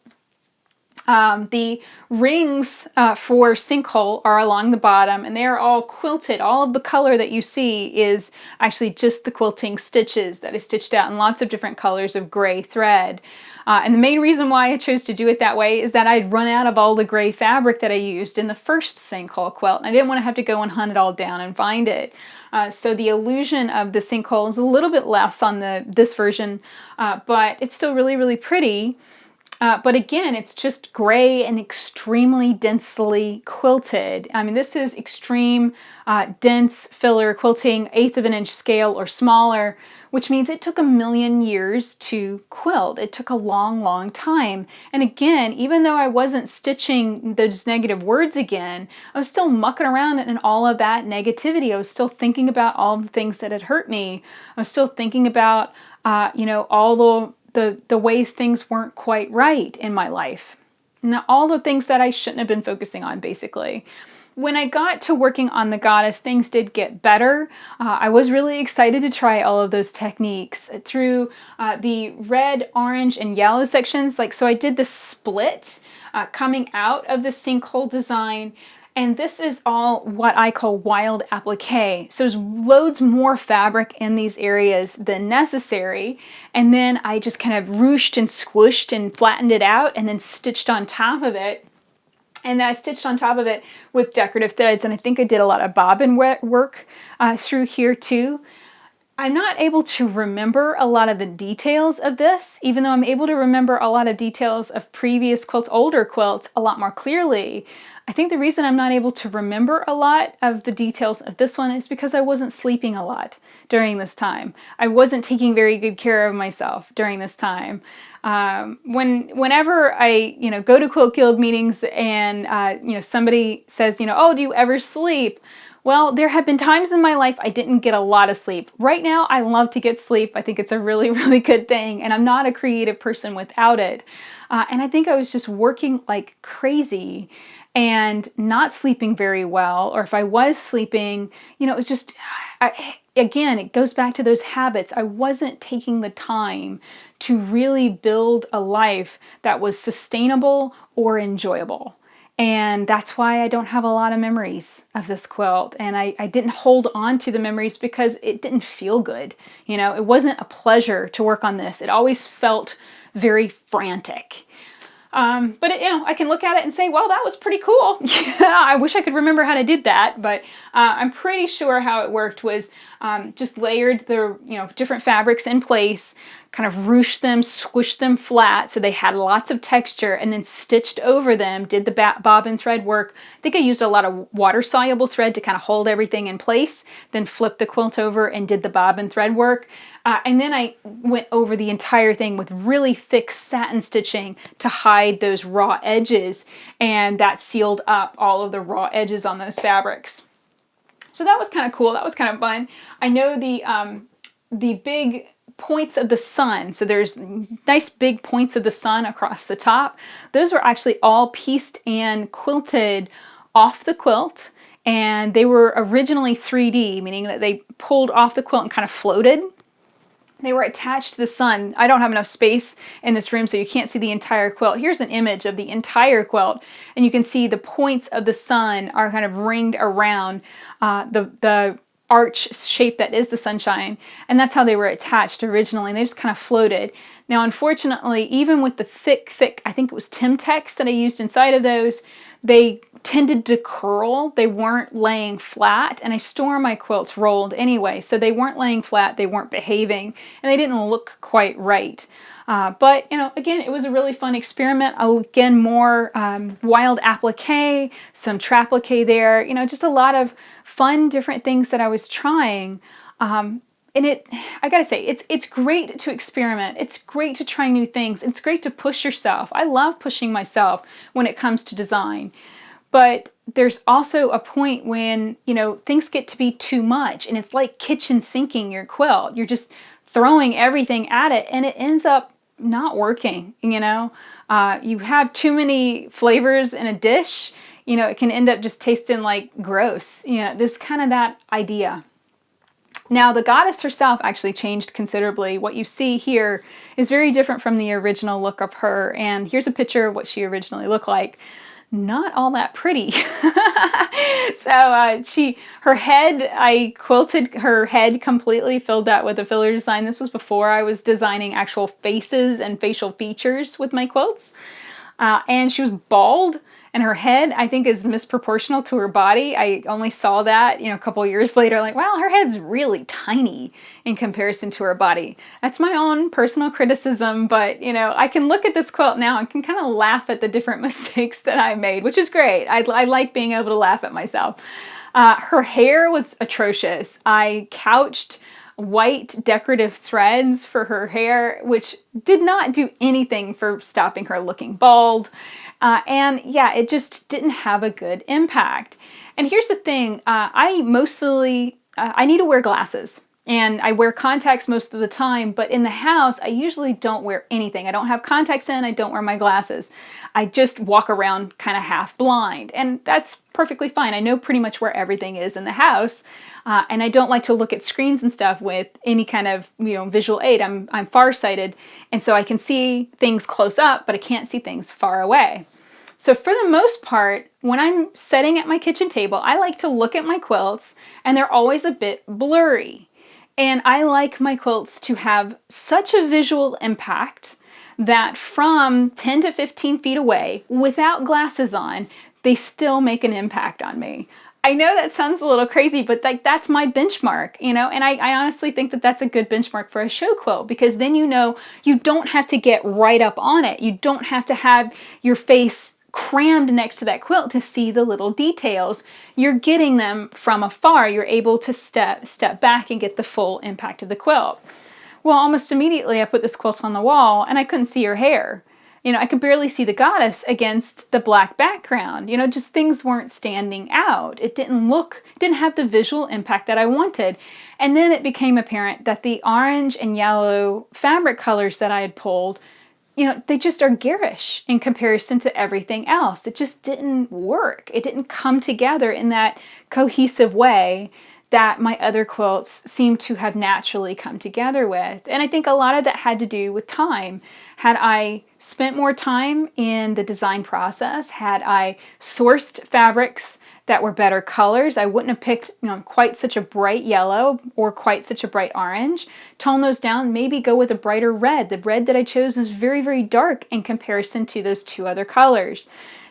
The rings for Sinkhole are along the bottom, and they are all quilted. All of the color that you see is actually just the quilting stitches that is stitched out in lots of different colors of gray thread. And the main reason why I chose to do it that way is that I'd run out of all the gray fabric that I used in the first Sinkhole quilt, and I didn't want to have to go and hunt it all down and find it. So the illusion of the Sinkhole is a little bit less on this version, but it's still really, really pretty. But again, it's just gray and extremely densely quilted. I mean, this is extreme dense filler quilting, 1/8 of an inch scale or smaller, which means it took 1,000,000 years to quilt. It took a long, long time. And again, even though I wasn't stitching those negative words again, I was still mucking around in all of that negativity. I was still thinking about all the things that had hurt me. I was still thinking about, all the ways things weren't quite right in my life. Now, all the things that I shouldn't have been focusing on, basically. When I got to working on the goddess, things did get better. I was really excited to try all of those techniques through the red, orange, and yellow sections. So I did the split coming out of the Sinkhole design. And this is all what I call wild applique. So there's loads more fabric in these areas than necessary. And then I just kind of ruched and squished and flattened it out and then stitched on top of it. And then I stitched on top of it with decorative threads. And I think I did a lot of bobbin work through here too. I'm not able to remember a lot of the details of this, even though I'm able to remember a lot of details of previous quilts, older quilts, a lot more clearly. I think the reason I'm not able to remember a lot of the details of this one is because I wasn't sleeping a lot during this time. I wasn't taking very good care of myself during this time. Whenever I, go to Quilt Guild meetings and, somebody says, oh, do you ever sleep? Well, there have been times in my life I didn't get a lot of sleep. Right now, I love to get sleep. I think it's a really, really good thing, and I'm not a creative person without it. And I think I was just working like crazy and not sleeping very well, or if I was sleeping, it was just, again, it goes back to those habits. I wasn't taking the time to really build a life that was sustainable or enjoyable. And that's why I don't have a lot of memories of this quilt. And I didn't hold on to the memories because it didn't feel good. It wasn't a pleasure to work on this. It always felt very frantic. But I can look at it and say, well, that was pretty cool. Yeah, I wish I could remember how I did that, but I'm pretty sure how it worked was just layered the different fabrics in place, kind of ruched them, squished them flat so they had lots of texture, and then stitched over them, did the bobbin thread work. I think I used a lot of water-soluble thread to kind of hold everything in place, then flipped the quilt over and did the bobbin thread work. And then I went over the entire thing with really thick satin stitching to hide those raw edges, and that sealed up all of the raw edges on those fabrics. So that was kind of cool. That was kind of fun. I know the big points of the sun, so there's nice big points of the sun across the top. Those were actually all pieced and quilted off the quilt, and they were originally 3D, meaning that they pulled off the quilt and kind of floated. They were attached to the sun. I don't have enough space in this room, so you can't see the entire quilt. Here's an image of the entire quilt, and you can see the points of the sun are kind of ringed around the arch shape that is the sunshine, and that's how they were attached originally. They just kind of floated. Now, unfortunately, even with the thick, I think it was Timtex that I used inside of those, they tended to curl. They weren't laying flat, and I store my quilts rolled anyway, so they weren't laying flat, they weren't behaving, and they didn't look quite right. But, again, it was a really fun experiment. Again, more wild applique, some trapplique there, just a lot of fun different things that I was trying. And I gotta say, it's great to experiment. It's great to try new things. It's great to push yourself. I love pushing myself when it comes to design. But there's also a point when, things get to be too much, and it's like kitchen sinking your quilt. You're just throwing everything at it, and it ends up not working, You have too many flavors in a dish, it can end up just tasting like gross. There's kind of that idea. Now, the goddess herself actually changed considerably. What you see here is very different from the original look of her, and here's a picture of what she originally looked like. Not all that pretty. So her head, I quilted her head completely, filled that with a filler design. This was before I was designing actual faces and facial features with my quilts. And she was bald, and her head, I think, is misproportional to her body. I only saw that, a couple years later, like, wow, her head's really tiny in comparison to her body. That's my own personal criticism, but, I can look at this quilt now and can kind of laugh at the different mistakes that I made, which is great. I like being able to laugh at myself. Her hair was atrocious. I couched white decorative threads for her hair, which did not do anything for stopping her looking bald. And yeah, it just didn't have a good impact. And here's the thing, I need to wear glasses. And I wear contacts most of the time, but in the house, I usually don't wear anything. I don't have contacts in, I don't wear my glasses. I just walk around kind of half blind, and that's perfectly fine. I know pretty much where everything is in the house, and I don't like to look at screens and stuff with any kind of visual aid. I'm farsighted, and so I can see things close up, but I can't see things far away. So for the most part, when I'm sitting at my kitchen table, I like to look at my quilts, and they're always a bit blurry. And I like my quilts to have such a visual impact that from 10 to 15 feet away, without glasses on, they still make an impact on me. I know that sounds a little crazy, but that's my benchmark, and I honestly think that that's a good benchmark for a show quilt, because then you don't have to get right up on it. You don't have to have your face crammed next to that quilt to see the little details. You're getting them from afar. You're able to step back and get the full impact of the quilt. Well, almost immediately I put this quilt on the wall and I couldn't see her hair. I could barely see the goddess against the black background. Just things weren't standing out. It didn't have the visual impact that I wanted. And then it became apparent that the orange and yellow fabric colors that I had pulled, they just are garish in comparison to everything else. It just didn't work. It didn't come together in that cohesive way that my other quilts seem to have naturally come together with. And I think a lot of that had to do with time. Had I spent more time in the design process, had I sourced fabrics that were better colors, I wouldn't have picked quite such a bright yellow or quite such a bright orange. Tone those down, maybe go with a brighter red. The red that I chose is very, very dark in comparison to those two other colors.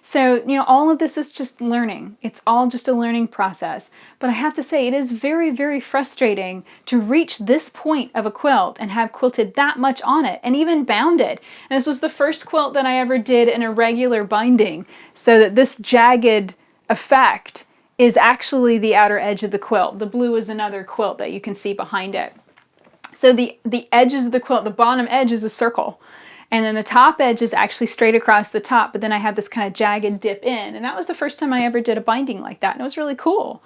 So, all of this is just learning. It's all just a learning process. But I have to say, it is very, very frustrating to reach this point of a quilt and have quilted that much on it and even bounded. And this was the first quilt that I ever did in a regular binding, so that this jagged effect is actually the outer edge of the quilt. The blue is another quilt that you can see behind it. So the edges of the quilt, the bottom edge is a circle. And then the top edge is actually straight across the top, but then I have this kind of jagged dip in. And that was the first time I ever did a binding like that, and it was really cool.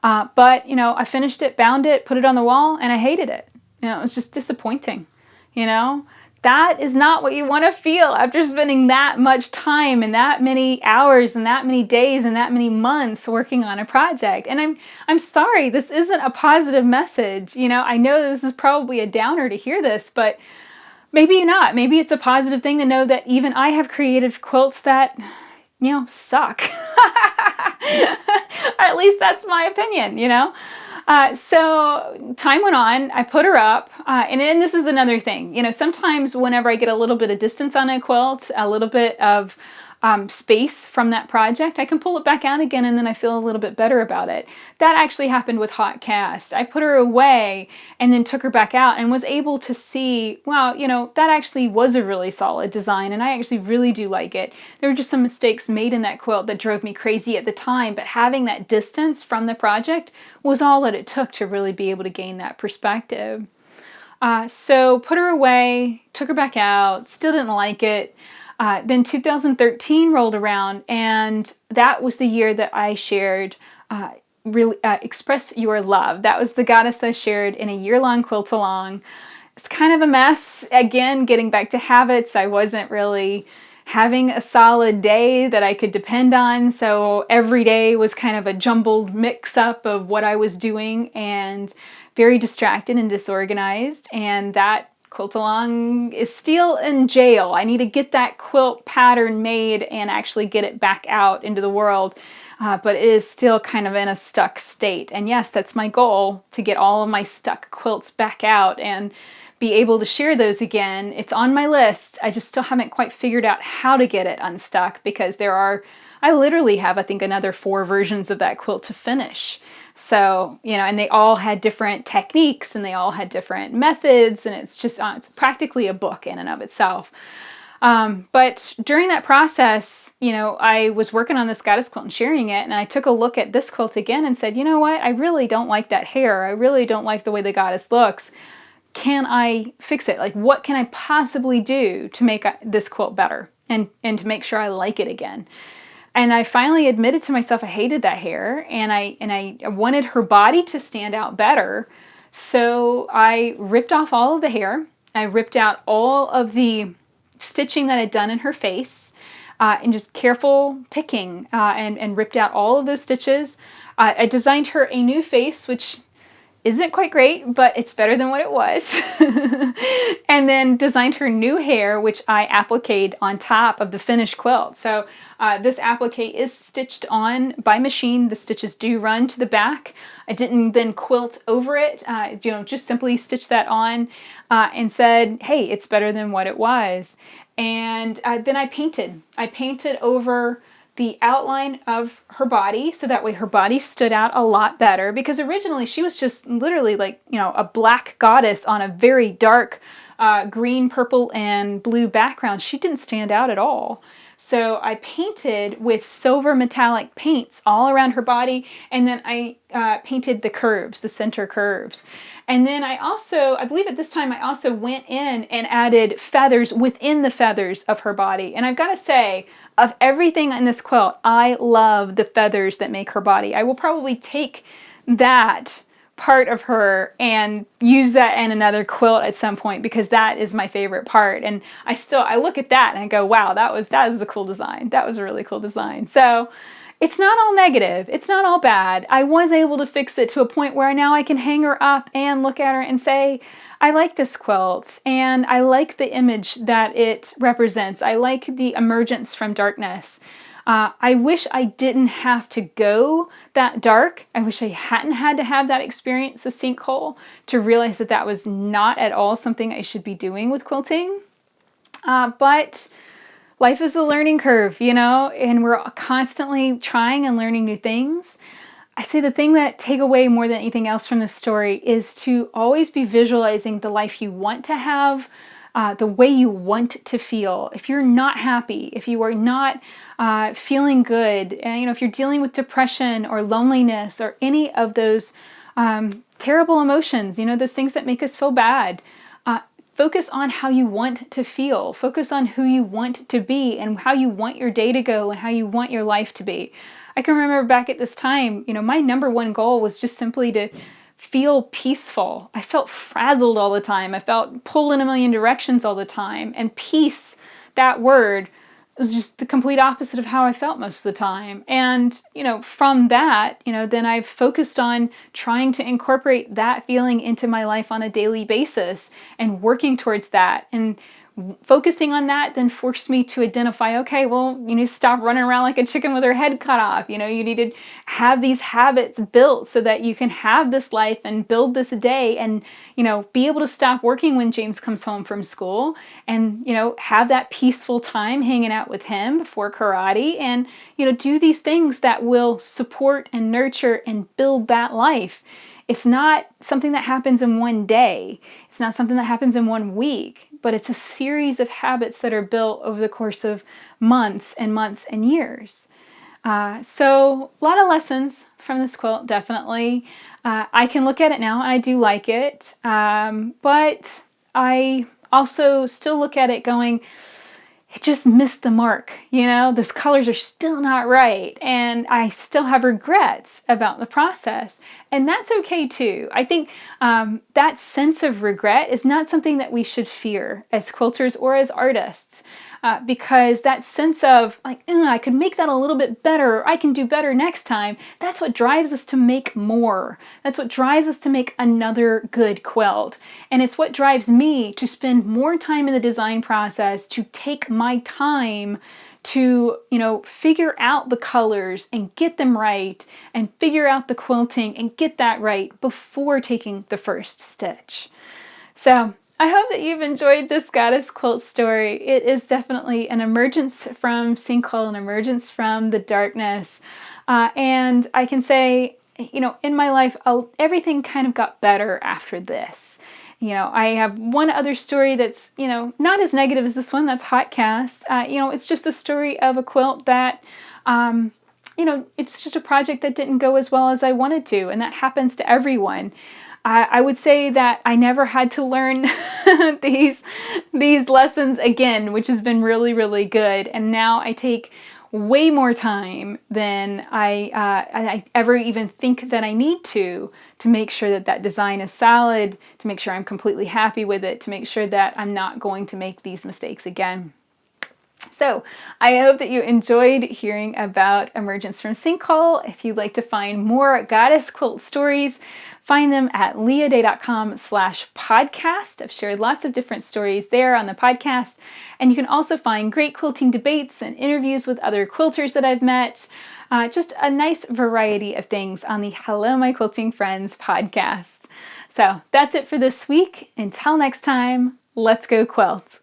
But I finished it, bound it, put it on the wall, and I hated it. It was just disappointing. That is not what you want to feel after spending that much time and that many hours and that many days and that many months working on a project. And I'm sorry, this isn't a positive message. I know this is probably a downer to hear this, but maybe not. Maybe it's a positive thing to know that even I have created quilts that, suck. Or at least that's my opinion, So time went on. I put her up, and then this is another thing. Sometimes whenever I get a little bit of distance on a quilt, a little bit of space from that project, I can pull it back out again, and then I feel a little bit better about it. That actually happened with Hot Cast. I put her away and then took her back out and was able to see, wow, that actually was a really solid design, and I actually really do like it. There were just some mistakes made in that quilt that drove me crazy at the time, but having that distance from the project was all that it took to really be able to gain that perspective. So put her away, took her back out, still didn't like it. Then 2013 rolled around, and that was the year that I shared really Express Your Love. That was the goddess I shared in a year-long quilt along. It's kind of a mess. Again, getting back to habits, I wasn't really having a solid day that I could depend on, so every day was kind of a jumbled mix-up of what I was doing and very distracted and disorganized, and that quilt along is still in jail. I need to get that quilt pattern made and actually get it back out into the world, but it is still kind of in a stuck state. And yes, that's my goal, to get all of my stuck quilts back out and be able to share those again. It's on my list. I just still haven't quite figured out how to get it unstuck, because I literally have, I think, another 4 versions of that quilt to finish. So, and they all had different techniques and they all had different methods, and it's practically a book in and of itself. But during that process, I was working on this goddess quilt and sharing it, and I took a look at this quilt again and said, you know what? I really don't like that hair. I really don't like the way the goddess looks. Can I fix it? Like, what can I possibly do to make this quilt better and to make sure I like it again? And I finally admitted to myself I hated that hair, and I wanted her body to stand out better. So I ripped off all of the hair. I ripped out all of the stitching that I'd done in her face, and just careful picking, and ripped out all of those stitches. I designed her a new face, which isn't quite great, but it's better than what it was. And then designed her new hair, which I appliqued on top of the finished quilt. So this applique is stitched on by machine. The stitches do run to the back. I didn't then quilt over it, just simply stitch that on, and said, hey, it's better than what it was. And then I painted. I painted over the outline of her body, so that way her body stood out a lot better, because originally she was just literally like, a black goddess on a very dark green, purple, and blue background. She didn't stand out at all. So I painted with silver metallic paints all around her body, and then I painted the curves, the center curves. And then I believe at this time, I also went in and added feathers within the feathers of her body. And I've got to say, of everything in this quilt, I love the feathers that make her body. I will probably take that part of her and use that in another quilt at some point, because that is my favorite part. And I look at that and I go, wow, that is a cool design. That was a really cool design. So it's not all negative. It's not all bad. I was able to fix it to a point where now I can hang her up and look at her and say, I like this quilt, and I like the image that it represents. I like the emergence from darkness. I wish I didn't have to go that dark. I wish I hadn't had to have that experience of Sinkhole to realize that that was not at all something I should be doing with quilting. But life is a learning curve, and we're constantly trying and learning new things. I say the thing that take away more than anything else from this story is to always be visualizing the life you want to have, the way you want to feel. If you're not happy, if you are not feeling good, and if you're dealing with depression or loneliness or any of those terrible emotions, those things that make us feel bad, focus on how you want to feel. Focus on who you want to be and how you want your day to go and how you want your life to be. I can remember back at this time, my number one goal was just simply to feel peaceful. I felt frazzled all the time. I felt pulled in a million directions all the time. And peace, that word, was just the complete opposite of how I felt most of the time. And, from that, then I've focused on trying to incorporate that feeling into my life on a daily basis and working towards that. And focusing on that then forced me to identify, okay, well, you need to stop running around like a chicken with her head cut off. You need to have these habits built so that you can have this life and build this day and, be able to stop working when James comes home from school and, have that peaceful time hanging out with him before karate and, do these things that will support and nurture and build that life. It's not something that happens in one day. It's not something that happens in one week, but it's a series of habits that are built over the course of months and months and years. So a lot of lessons from this quilt, definitely. I can look at it now, and I do like it, but I also still look at it going, it just missed the mark, those colors are still not right, and I still have regrets about the process, and that's okay too. I think that sense of regret is not something that we should fear as quilters or as artists, because that sense of like, I could make that a little bit better, or I can do better next time, that's what drives us to make more. That's what drives us to make another good quilt. And it's what drives me to spend more time in the design process, to take my time to, figure out the colors and get them right, and figure out the quilting and get that right before taking the first stitch. So I hope that you've enjoyed this goddess quilt story. It is definitely an emergence from Sinkhole, an emergence from the darkness. And I can say, in my life, everything kind of got better after this. I have one other story that's, not as negative as this one, that's Hot Cast. It's just the story of a quilt that, it's just a project that didn't go as well as I wanted to, and that happens to everyone. I would say that I never had to learn these lessons again, which has been really, really good. And now I take way more time than I ever even think that I need to make sure that that design is solid, to make sure I'm completely happy with it, to make sure that I'm not going to make these mistakes again. So I hope that you enjoyed hearing about Emergence from Sinkhole. If you'd like to find more goddess quilt stories, find them at leahday.com/podcast. I've shared lots of different stories there on the podcast. And you can also find great quilting debates and interviews with other quilters that I've met. Just a nice variety of things on the Hello My Quilting Friends podcast. So that's it for this week. Until next time, let's go quilt.